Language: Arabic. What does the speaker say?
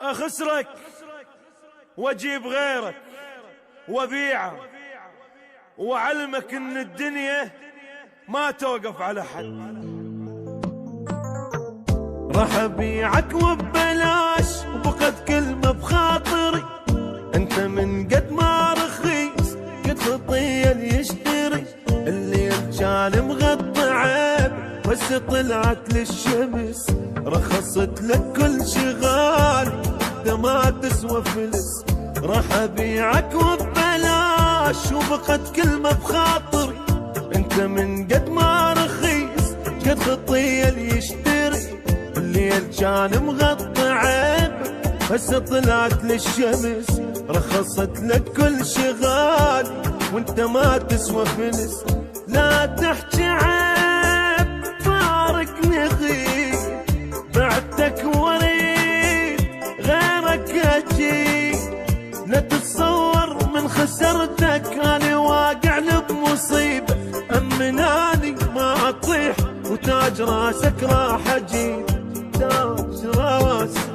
اخسرك واجيب غيرك وابيعه، وعلمك ان الدنيا ما توقف على حد. راح ابيعك وببلاش وبقد كلمة بخاطري، انت من قد ما رخيص قد خطية يشتري. الليل كان مغطى عيب بس طلعت للشمس، رخصت لك كل شغال انت ما تسوى فلس. راح ابيعك وببلاش وبقد كلمة بخاطري، انت من قد ما رخيص قد خطية يشتري. الليل كان مغطى عيب بس طلعت للشمس، رخصت لك كل شغال وانت ما تسوى فلس. لا تحكي عيب فارقني غيب، بعتك وريد غيرك اجيب. لا تتصور من خسرتك انا واقع بمصيبة، امناني ما اطيح وتاج راسك راح اجيب. تاج راسك